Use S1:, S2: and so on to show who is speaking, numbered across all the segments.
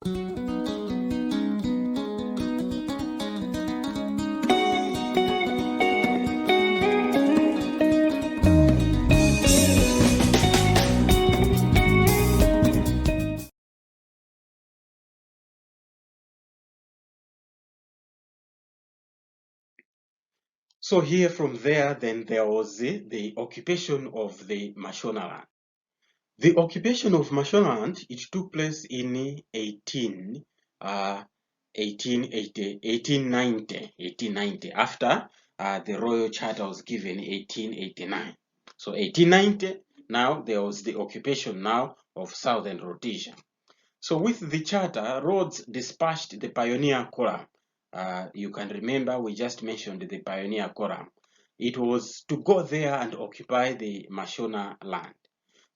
S1: So here from there, then there was the occupation of the Mashonaland. The occupation of Mashonaland, it took place in 1890, after the Royal Charter was given 1889. So 1890, now there was the occupation now of Southern Rhodesia. So with the charter, Rhodes dispatched the pioneer column. You can remember we just mentioned the pioneer column. It was to go there and occupy the Mashonaland.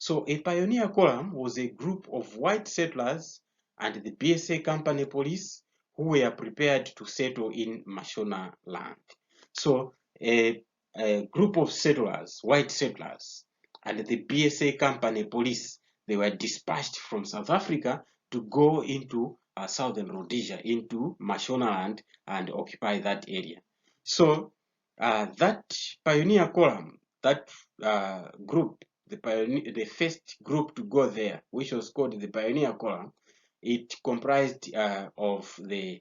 S1: So a pioneer column was a group of white settlers and the BSA company police who were prepared to settle in Mashonaland. So a group of settlers, white settlers, and the BSA company police, they were dispatched from South Africa to go into southern Rhodesia, into Mashonaland, and occupy that area. So that pioneer column, that group, the first group to go there, which was called the pioneer column, it comprised of the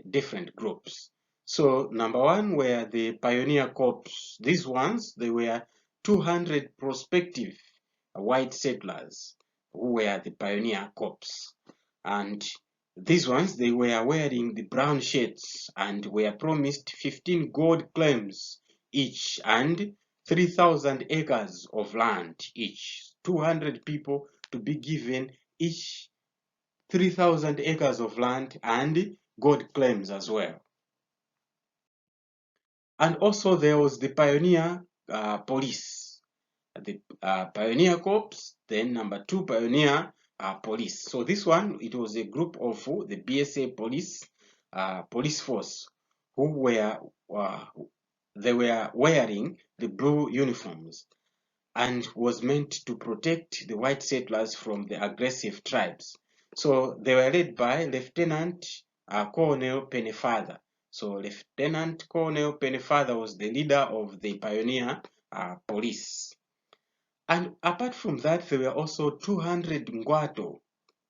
S1: different groups. So number one were the pioneer corps. These ones, they were 200 prospective white settlers who were the pioneer corps. And these ones, they were wearing the brown shirts and were promised 15 gold claims each and 3,000 acres of land each. 200 people to be given each 3,000 acres of land and gold claims as well. And also there was the pioneer police, the pioneer corps, then number two pioneer police. So this one, it was a group of the BSA police force who were they were wearing the blue uniforms and was meant to protect the white settlers from the aggressive tribes. So they were led by Lieutenant Colonel Pennefather. So Lieutenant Colonel Pennefather was the leader of the pioneer police. And apart from that, there were also 200 Ngwato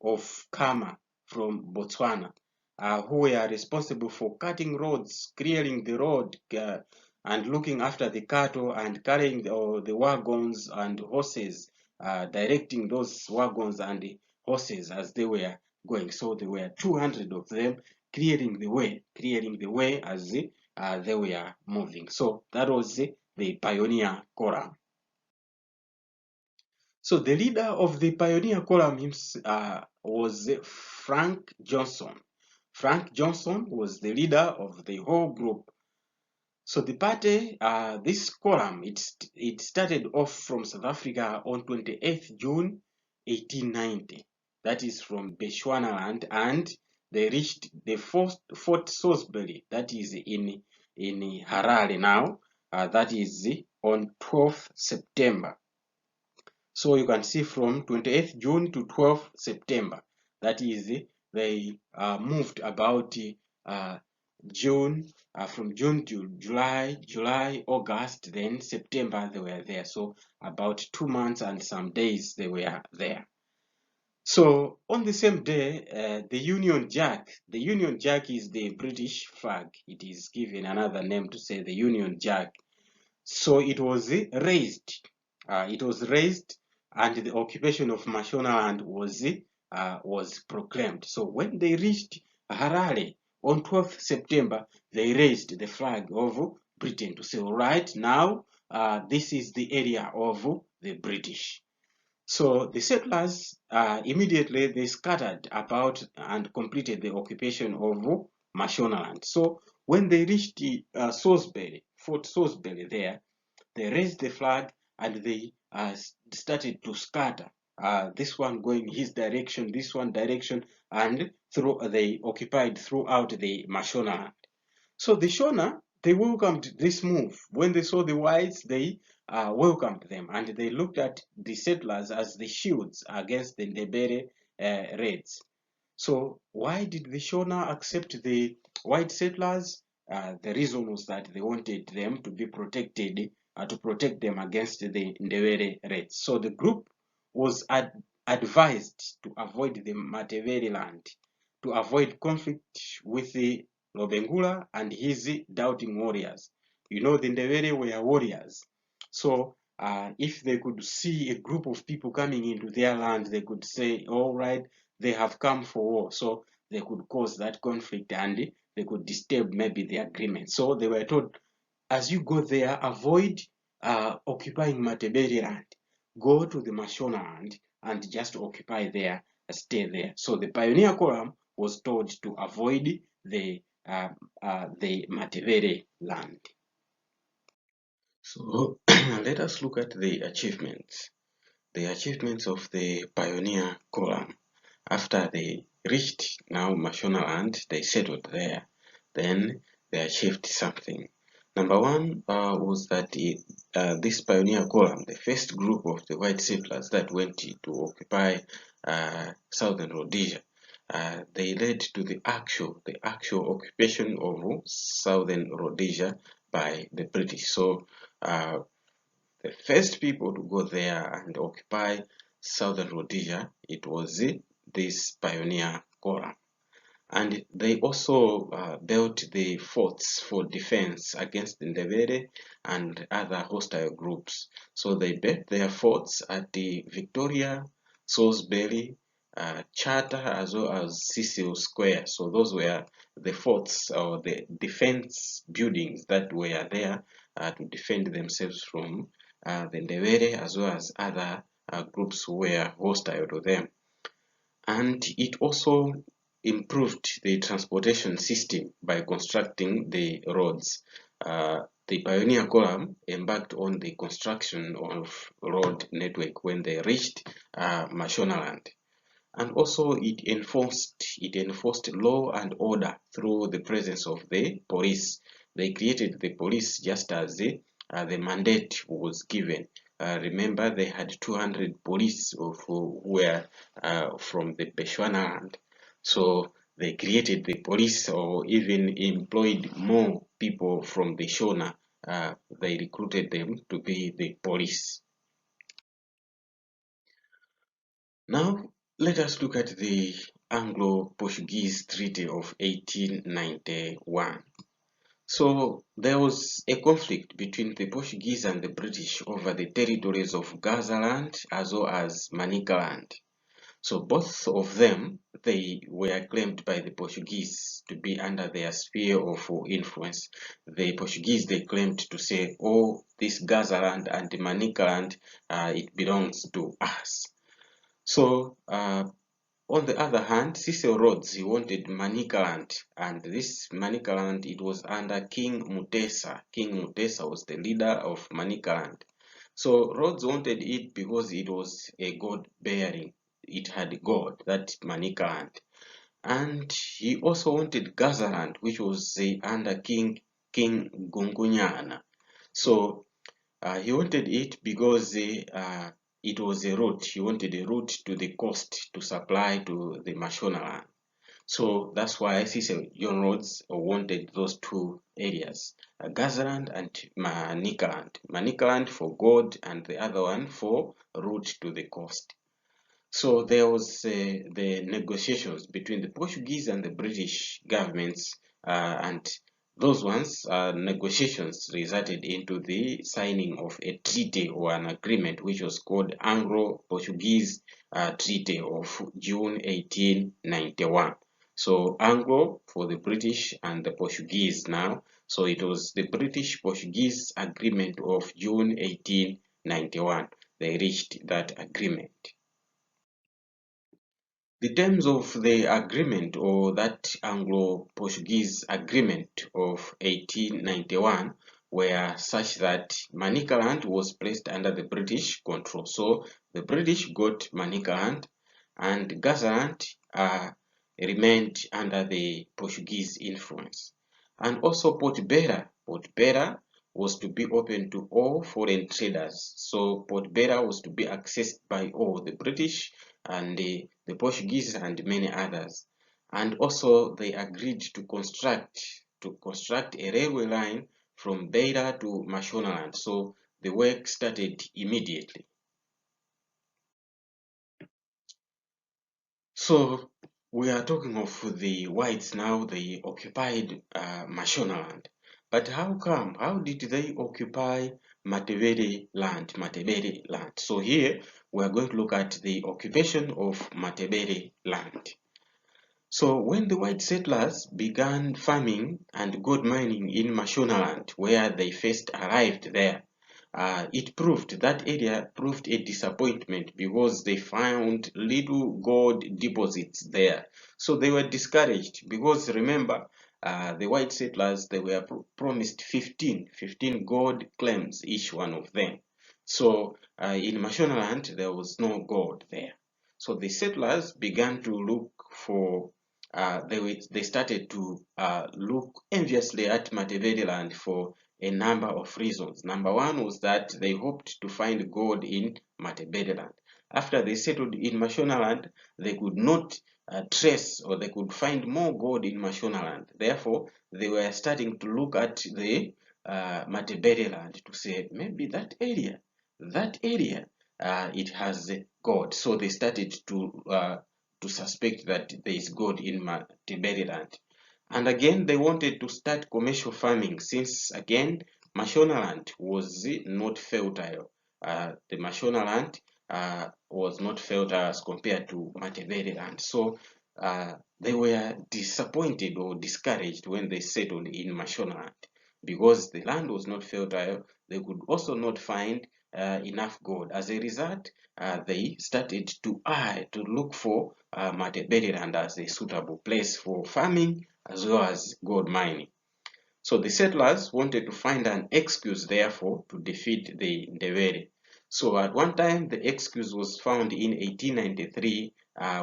S1: of Kama from Botswana who were responsible for cutting roads, clearing the road, and looking after the cattle and carrying the wagons and horses, directing those wagons and the horses as they were going. So there were 200 of them clearing the way as they were moving. So that was the pioneer column. So the leader of the pioneer column was Frank Johnson. Frank Johnson was the leader of the whole group. So the party, this column, it started off from South Africa on 28th June 1890. That is from Mashonaland, and they reached the Fort Salisbury, that is in Harare now. That is on 12th September. So you can see from 28th June to 12th September. That is, they moved about June, from June to July, August, then September they were there. So about 2 months and some days they were there. So on the same day, the Union Jack is the British flag. It is given another name to say the Union Jack. So it was raised. And the occupation of Mashonaland was proclaimed. So when they reached Harare on 12th September, they raised the flag of Britain to say, all right, now this is the area of the British. So the settlers immediately they scattered about and completed the occupation of Mashonaland. So when they reached Fort Salisbury there, they raised the flag and they started to scatter. This one going his direction, this one direction, and they occupied throughout the Mashonaland. So the Shona, they welcomed this move. When they saw the whites, they welcomed them, and they looked at the settlers as the shields against the Ndebele raids. So why did the Shona accept the white settlers? The reason was that they wanted them to be protected, to protect them against the Ndebele raids. So the group was advised to avoid the Matebele land, to avoid conflict with the Lobengula and his doubting warriors. You know, the Ndebele were warriors. So if they could see a group of people coming into their land, they could say, all right, they have come for war. So they could cause that conflict and they could disturb maybe the agreement. So they were told, as you go there, avoid occupying Matebele land. Go to the Mashonaland and just occupy there, stay there. So the pioneer column was told to avoid the Matebele land. So let us look at the achievements. The achievements of the pioneer column. After they reached now Mashonaland, they settled there. Then they achieved something. Number one was that this pioneer column, the first group of the white settlers that went to occupy southern Rhodesia, they led to the actual occupation of southern Rhodesia by the British. So the first people to go there and occupy southern Rhodesia, it was this pioneer column. And they also built the forts for defense against the Ndebele and other hostile groups. So they built their forts at the Victoria, Salisbury, Charter, as well as Cecil Square. So those were the forts or the defense buildings that were there to defend themselves from the Ndebele as well as other groups who were hostile to them. And it also improved the transportation system by constructing the roads. The pioneer column embarked on the construction of road network when they reached Mashonaland. And also it enforced law and order through the presence of the police. They created the police just as the mandate was given. Remember, they had 200 police who were from the Bechuanaland. So they created the police or even employed more people from the Shona. They recruited them to be the police. Now, let us look at the Anglo-Portuguese Treaty of 1891. So there was a conflict between the Portuguese and the British over the territories of Gazaland as well as Manicaland. So both of them, they were claimed by the Portuguese to be under their sphere of influence. The Portuguese, they claimed to say, oh, this Gazaland and Manicaland, it belongs to us. So on the other hand, Cecil Rhodes, he wanted Manicaland, and this Manicaland, it was under King Mutesa. King Mutesa was the leader of Manicaland. So Rhodes wanted it because it was a god-bearing. It had God, that Manicaland. And he also wanted Gazaland, which was under King Gungunyana. So he wanted it because it was a route. He wanted a route to the coast to supply to the Mashonaland. So that's why Cecil John Rhodes wanted those two areas, Gazaland and Manicaland. Manicaland for gold and the other one for route to the coast. So there was the negotiations between the Portuguese and the British governments, and those negotiations resulted into the signing of a treaty or an agreement which was called Anglo-Portuguese Treaty of June 1891. So Anglo for the British and the Portuguese now. So it was the British-Portuguese agreement of June 1891. They reached that agreement. The terms of the agreement, or that Anglo-Portuguese agreement of 1891, were such that Manicaland was placed under the British control. So the British got Manicaland and Gazaland remained under the Portuguese influence. And also Port Bera was to be open to all foreign traders. So Port Bela was to be accessed by all the British and the Portuguese and many others. And also they agreed to construct a railway line from Beira to Mashonaland. So the work started immediately. So we are talking of the whites now. They occupied Mashonaland. But how come? How did they occupy Matebele land? So here we are going to look at the occupation of Matebele land. So when the white settlers began farming and gold mining in Mashonaland, where they first arrived there, that area proved a disappointment because they found little gold deposits there. So they were discouraged because remember, the white settlers, they were promised 15 gold claims, each one of them. So in Mashonaland, there was no gold there. So the settlers began to look for they started to look enviously at Matebeleland for a number of reasons. Number one was that they hoped to find gold in Matebeleland. After they settled in Mashonaland, they could not trace or they could find more gold in Mashonaland. Therefore, they were starting to look at the Matebeleland to say maybe that area, it has gold. So they started to suspect that there is gold in Matebeleland. And again, they wanted to start commercial farming since, again, Mashonaland was not fertile. The Mashonaland was not fertile as compared to Matebeleland. So they were disappointed or discouraged when they settled in Mashonaland because the land was not fertile. They could also not find enough gold. As a result, they started to look for Matebeleland as a suitable place for farming as well as gold mining. So the settlers wanted to find an excuse, therefore, to defeat the Ndebele. So at one time, the excuse was found in 1893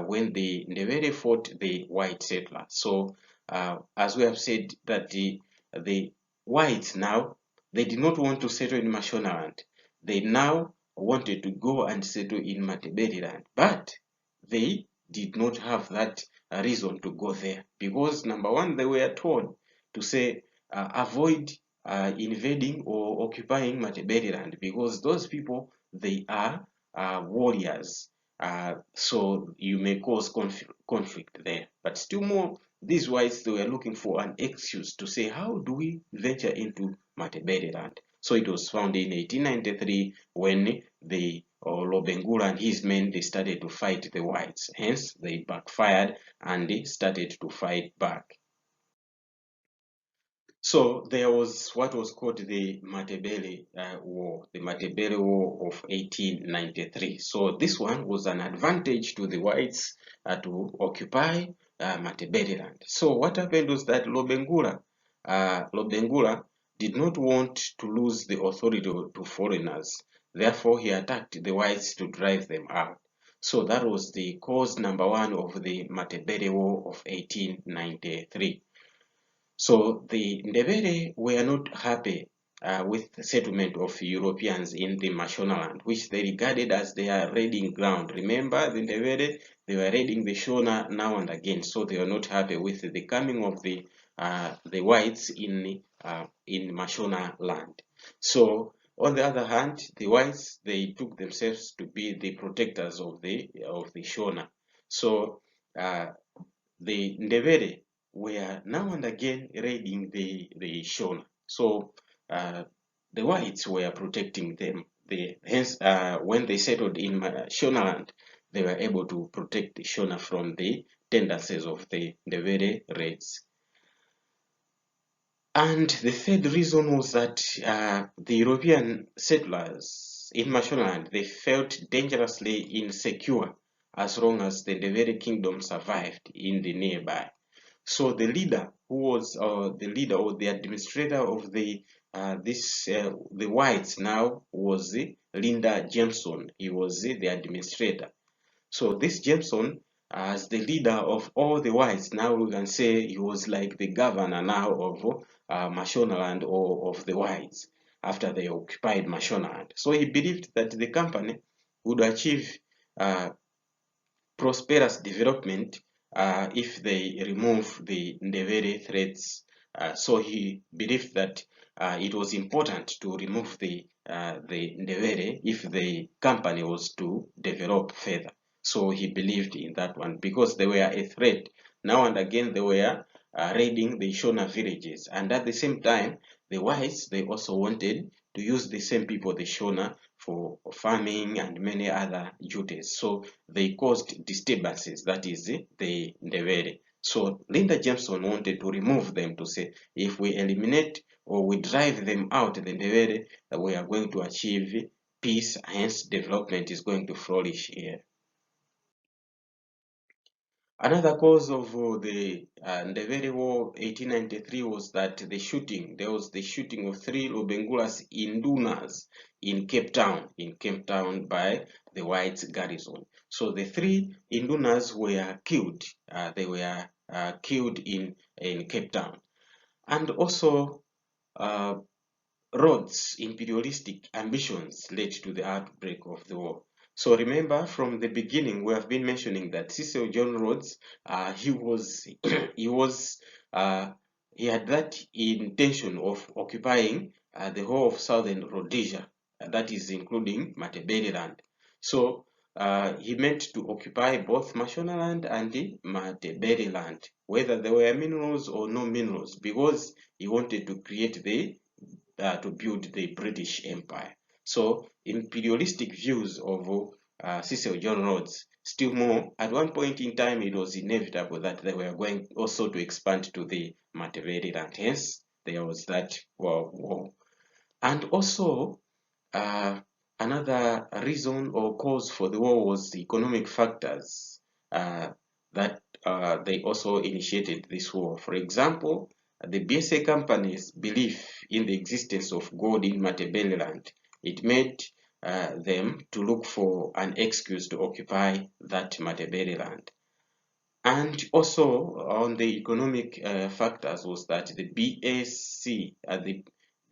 S1: when the Ndebele fought the white settlers. So as we have said, that the whites now, they did not want to settle in Mashonaland. They now wanted to go and settle in Matebeleland, but they did not have that reason to go there because number one, they were told to say avoid invading or occupying Matebeleland because those people, they are warriors. So you may cause conflict there. But still more, these whites, they were looking for an excuse to say, how do we venture into Matebeleland? So it was found in 1893 when the Lobengula and his men, they started to fight the whites. Hence, they backfired and they started to fight back. So there was what was called the Matebele War, the Matebele War of 1893. So this one was an advantage to the whites to occupy Matebeleland. So what happened was that Lobengula did not want to lose the authority to foreigners. Therefore, he attacked the whites to drive them out. So that was the cause number one of the Matebele War of 1893. So the Ndebele were not happy with the settlement of Europeans in the Mashonaland, which they regarded as their raiding ground. Remember, the Ndebele, they were raiding the Shona now and again, so they were not happy with the coming of the whites in Mashonaland. So on the other hand, the whites, they took themselves to be the protectors of the Shona. So the Ndebele were now and again raiding the Shona. So the whites were protecting them. Hence, when they settled in Shonaland, they were able to protect the Shona from the tendencies of the Ndebele raids. And the third reason was that the European settlers in Mashonaland, they felt dangerously insecure as long as the Ndebele kingdom survived in the nearby. So the leader, who was the leader or the administrator of the whites now, was Linda Jameson. He was the administrator. So this Jameson, as the leader of all the whites, now we can say he was like the governor now of Mashonaland or of the whites. after they occupied Mashonaland. So he believed that the company would achieve prosperous development if they remove the Ndebele threats. So he believed that it was important to remove the Ndebele if the company was to develop further. So he believed in that one because they were a threat. Now and again they were raiding the Shona villages, and at the same time the whites, they also wanted to use the same people, the Shona, for farming and many other duties. So they caused disturbances, that is the Ndebele. So Linda Jameson wanted to remove them, to say if we eliminate or we drive them out, the Ndebele, we are going to achieve peace, hence development is going to flourish here. Another cause of the Ndebele War 1893 was that there was the shooting of 3 Lobengula's Indunas in Cape Town by the whites garrison. So the 3 Indunas were killed. They were killed in Cape Town. And also Rhodes' imperialistic ambitions led to the outbreak of the war. So remember, from the beginning, we have been mentioning that Cecil John Rhodes, he had that intention of occupying the whole of southern Rhodesia, that is including Matabeleland. So he meant to occupy both Mashonaland and the Matabeleland, whether there were minerals or no minerals, because he wanted to create to build the British Empire. So imperialistic views of Cecil John Rhodes, still more, at one point in time it was inevitable that they were going also to expand to the Matabeleland. Hence, there was that war. And also, another reason or cause for the war was the economic factors that they also initiated this war. For example, the BSA company's belief in the existence of gold in Matabeleland, it made them to look for an excuse to occupy that Matabeleland. And also on the economic factors was that the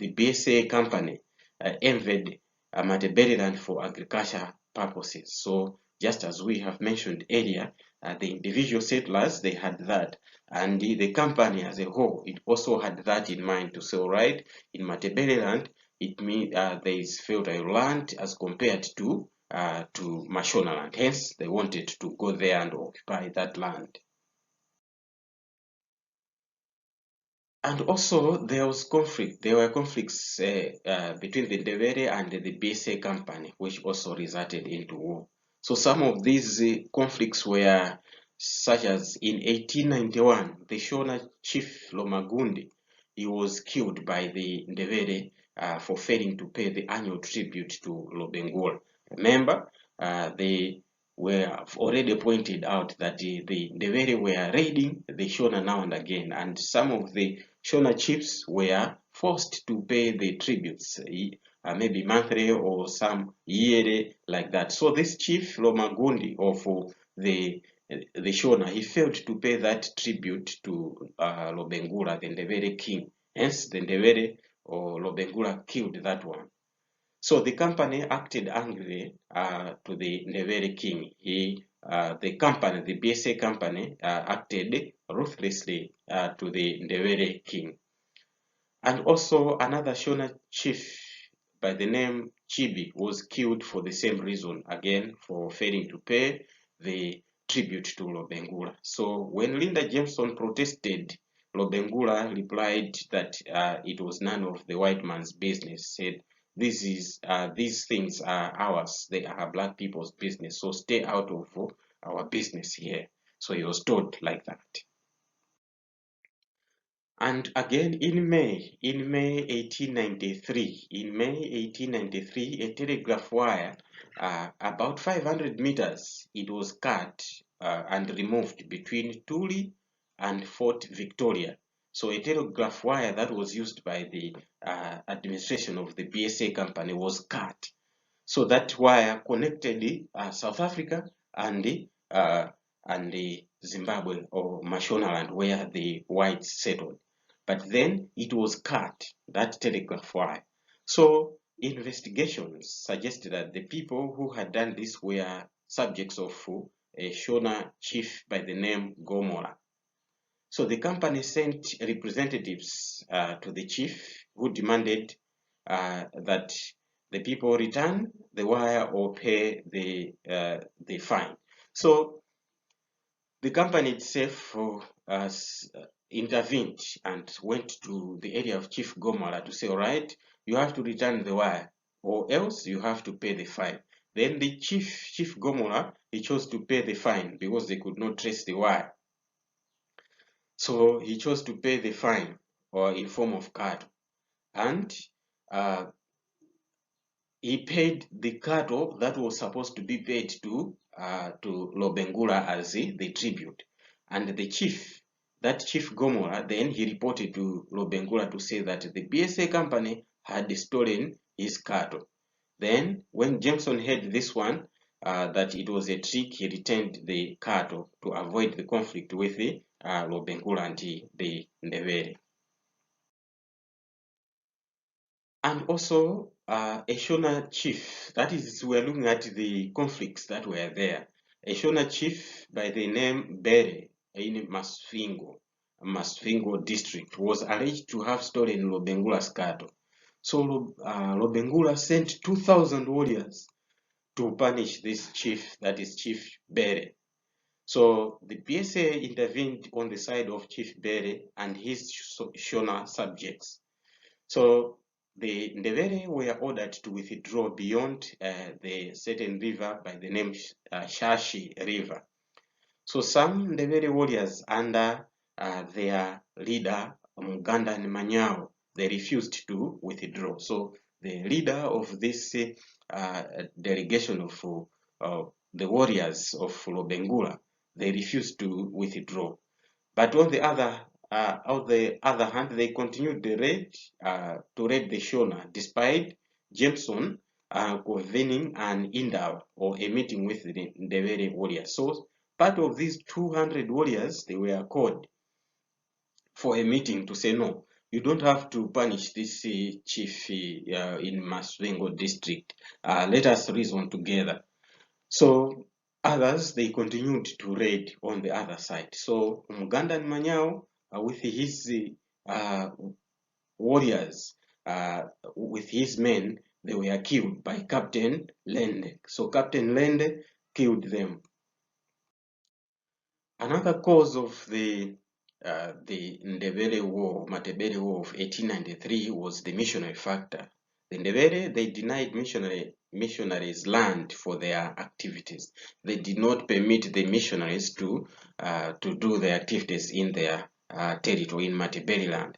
S1: BSA company envied Matabeleland for agriculture purposes. So just as we have mentioned earlier, the individual settlers, they had that, and the company as a whole, it also had that in mind to say, all right, in Matabeleland, it means there is fertile land as compared to Mashonaland. Hence, they wanted to go there and occupy that land. And also, there was conflict. There were conflicts between the Ndebele and the BSA company, which also resulted into war. So some of these conflicts were such as in 1891, the Shona chief Lomagundi, he was killed by the Ndebele for failing to pay the annual tribute to Lobengula. Remember, they were already pointed out that the Ndebele were raiding the Shona now and again, and some of the Shona chiefs were forced to pay the tributes, maybe monthly or some yearly like that. So this chief Lomagundi of the Shona, he failed to pay that tribute to Lobengula, the Ndebele king. Hence, the Ndebele or Lobengula killed that one. So the company acted angrily to the Ndebele king. The company, the BSA company, acted ruthlessly to the Ndebele king. And also another Shona chief by the name Chibi was killed for the same reason, again for failing to pay the tribute to Lobengula. So when Linda Jameson protested, Lobengula replied that it was none of the white man's business, said, these things are ours, they are black people's business, so stay out of our business here. So he was told like that. And again in May 1893, a telegraph wire about 500 meters, it was cut and removed between Tuli and Fort Victoria. So a telegraph wire that was used by the administration of the BSA company was cut. So that wire connected South Africa and the Zimbabwe or Mashonaland, where the whites settled. But then it was cut, that telegraph wire. So investigations suggested that the people who had done this were subjects of a Shona chief by the name Gomora. So the company sent representatives to the chief, who demanded that the people return the wire or pay the fine. So the company itself intervened and went to the area of Chief Gomara to say, all right, you have to return the wire or else you have to pay the fine. Then the Chief Gomora, he chose to pay the fine because they could not trace the wire. So he chose to pay the fine or in form of cattle. And he paid the cattle that was supposed to be paid to Lobengula as the tribute. And the chief, that Chief Gomora, then he reported to Lobengula to say that the BSA company had stolen his cattle. Then, when Jameson heard this one, that it was a trick, he returned the cattle to avoid the conflict with the Lobengula and the Ndebele. And also a Shona chief, that is, we're looking at the conflicts that were there. A Shona chief by the name Bere in Masvingo district, was alleged to have stolen Lobengula's cattle. So Lobengula sent 2,000 warriors to punish this chief, that is Chief Bere. So the PSA intervened on the side of Chief Bere and his Shona subjects. So the Ndebele were ordered to withdraw beyond the certain river by the name Shashi River. So some Ndebele warriors under their leader Muganda Manyao, they refused to withdraw. So the leader of this delegation of the warriors of Lobengula, they refused to withdraw. But on the other hand, they continued the raid to raid the Shona, despite Jameson convening an indaw or a meeting with the Ndebele warriors. So part of these 200 warriors, they were called for a meeting to say, no, you don't have to punish this chief in Masvingo district. Let us reason together. So others, they continued to raid on the other side. So Muganda Manyao, with his warriors, with his men, they were killed by Captain Lende. So Captain Lende killed them. Another cause of the Ndebele War, Matebele War of 1893 was the missionary factor. The Ndebele, they denied missionaries land for their activities. They did not permit the missionaries to do their activities in their territory in Matebele land.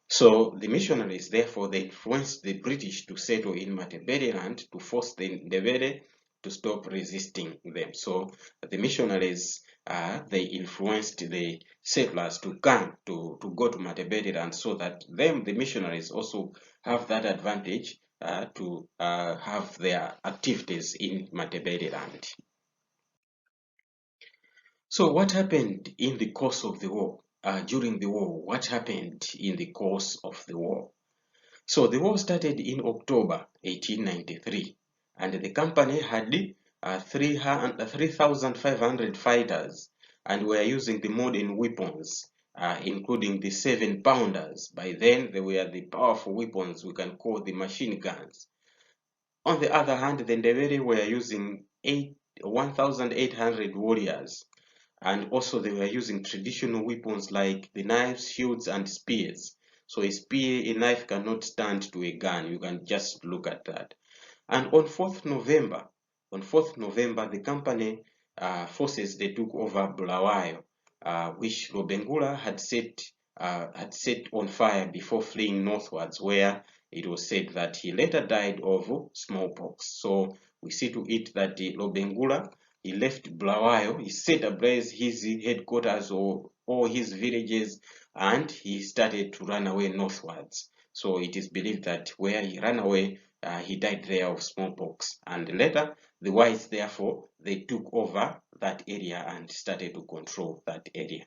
S1: So the missionaries, therefore, they influenced the British to settle in Matebele land to force the Ndebele to stop resisting them. So the missionaries, they influenced the settlers to come to go to Matebele land, so that them, the missionaries, also have that advantage to have their activities in Matebele land. So what happened in the course of the war? During the war, what happened in the course of the war? So the war started in October 1893, and the company had 3,500 fighters, and were using the modern weapons, including the 7-pounders. By then, they were the powerful weapons we can call the machine guns. On the other hand, the Ndebele were using 1,800 warriors, and also they were using traditional weapons like the knives, shields, and spears. So a spear, a knife cannot stand to a gun. You can just look at that. And on 4th November, the company forces, they took over Bulawayo, which Lobengula had set on fire before fleeing northwards, where it was said that he later died of smallpox. So we see to it that Lobengula, he left Bulawayo, he set ablaze his headquarters or all his villages, and he started to run away northwards. So it is believed that where he ran away, he died there of smallpox. And later, the whites, therefore, they took over that area and started to control that area.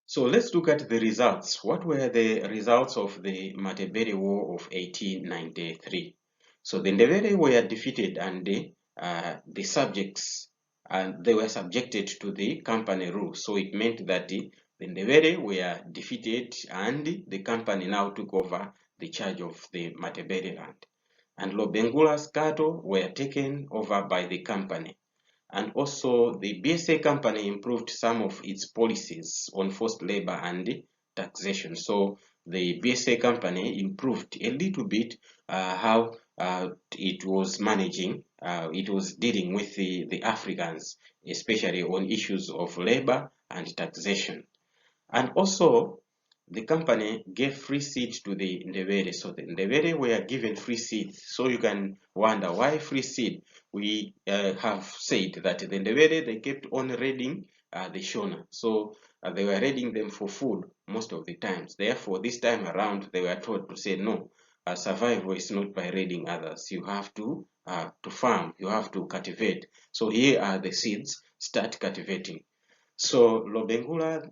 S1: So let's look at the results. What were the results of the Matebele War of 1893? So the Ndebele were defeated, and the subjects, and they were subjected to the company rule. So it meant that the Ndebele were defeated, and the company now took over the charge of the Matebele land. And Lobengula's cattle were taken over by the company. And also the BSA company improved some of its policies on forced labor and taxation. So the BSA company improved a little bit how it was managing, it was dealing with the Africans, especially on issues of labor and taxation. And also, the company gave free seed to the Ndebele. So the Ndebele were given free seed. So you can wonder why free seed. We have said that the Ndebele, they kept on raiding the Shona. So they were raiding them for food most of the times. Therefore, this time around, they were told to say, no, survival is not by raiding others. You have to farm, you have to cultivate. So here are the seeds, start cultivating. So Lobengula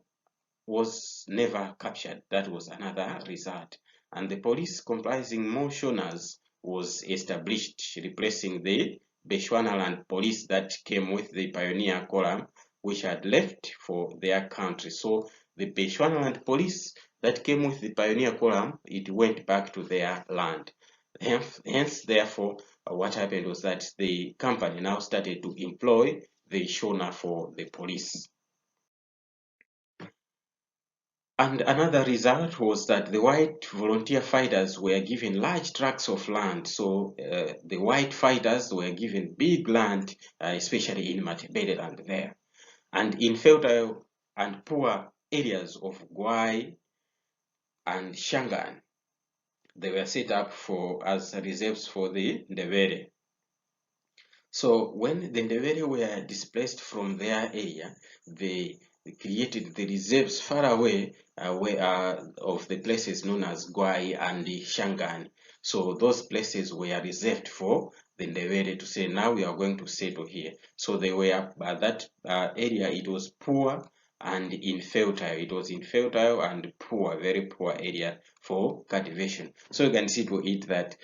S1: was never captured. That was another result. And the police comprising more Shonas was established, replacing the Bechuanaland police that came with the pioneer column, which had left for their country. So the Bechuanaland police that came with the pioneer column, it went back to their land. Hence, therefore, what happened was that the company now started to employ the Shona for the police. And another result was that the white volunteer fighters were given large tracts of land. So the white fighters were given big land, especially in Matebele land there. And in fertile and poor areas of Gwai and Shangan, they were set up as reserves for the Ndebele. So when the Ndebele were displaced from their area, they created the reserves far away of the places known as Gwai and Shangan. So those places were reserved for the Ndebele to say, now we are going to settle here. So they were, that area, it was poor and infertile. It was infertile and poor, very poor area for cultivation. So you can see to it that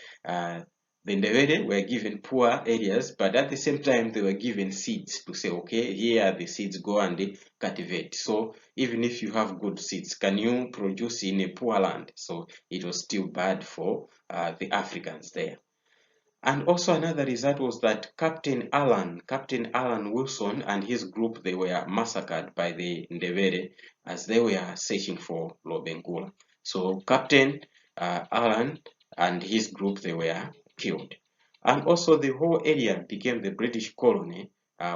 S1: the Ndebele were given poor areas, but at the same time, they were given seeds to say, okay, here are the seeds, go and cultivate. So even if you have good seeds, can you produce in a poor land? So it was still bad for the Africans there. And also another result was that Captain Alan Wilson and his group, they were massacred by the Ndebele as they were searching for Lobengula. So Captain Alan and his group, they were killed. And also the whole area became the British colony,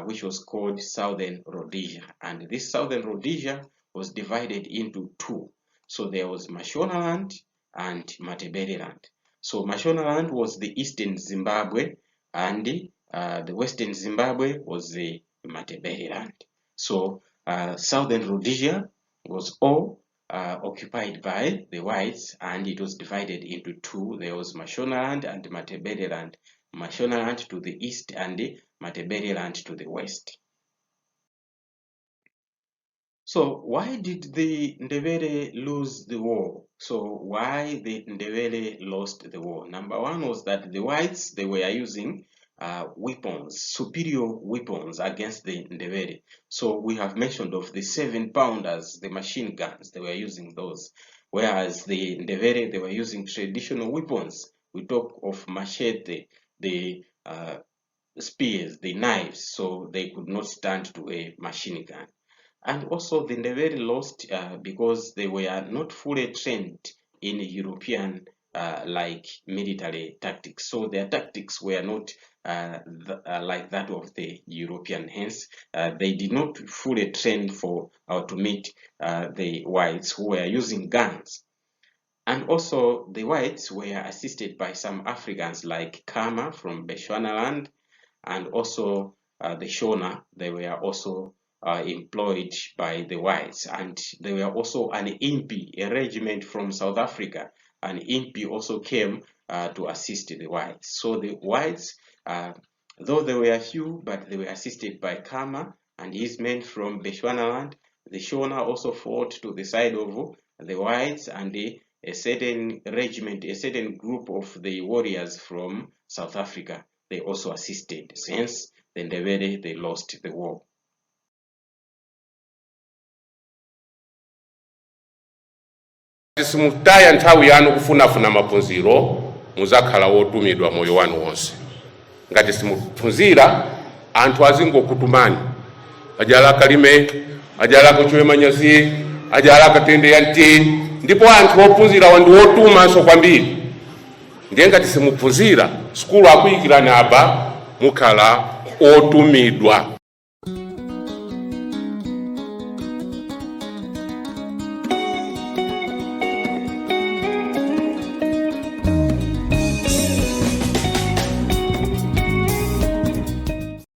S1: which was called Southern Rhodesia. And this Southern Rhodesia was divided into two. So there was Mashonaland and Matebeleland. So Mashonaland was the eastern Zimbabwe, and the western Zimbabwe was the Matebeleland. So Southern Rhodesia was all occupied by the whites, and it was divided into two. There was Mashonaland and Matebeleland. Mashonaland to the east and Matebeleland to the west. So why did the Ndebele lose the war? So why the Ndebele lost the war? Number one was that the whites, they were using weapons, superior weapons against the Ndebele. So we have mentioned of the 7-pounders, the machine guns, they were using those. Whereas the Ndebele, they were using traditional weapons. We talk of machete, the spears, the knives, so they could not stand to a machine gun. And also the Ndebele lost because they were not fully trained in European like military tactics. So their tactics were not like that of the European. Hence, they did not fully train for to meet the whites who were using guns. And also the whites were assisted by some Africans like Kama from Bechuanaland, and also the Shona. They were also employed by the whites, and they were also an impi, a regiment from South Africa. An impi also came to assist the whites. So the whites, though they were few, but they were assisted by Kama and his men from Bechuanaland. The Shona also fought to the side of the whites, and a certain regiment, a certain group of the warriors from South Africa, they also assisted. Since the Ndebele, they lost the war.
S2: Simutaya nthawi yanu kufunafuna maphunziro muzakhala wotumidwa moyo wanu wonse. Ngati simuphunzira anthu azingokutumani ajala kalime ajala kuchwe manyazi ajala katende yanti ndipo anthu ophunzira wandu wotumanso kwambiri. Ndiye ngati simuphunzira skulu akuyikirani apa mukhala otumidwa.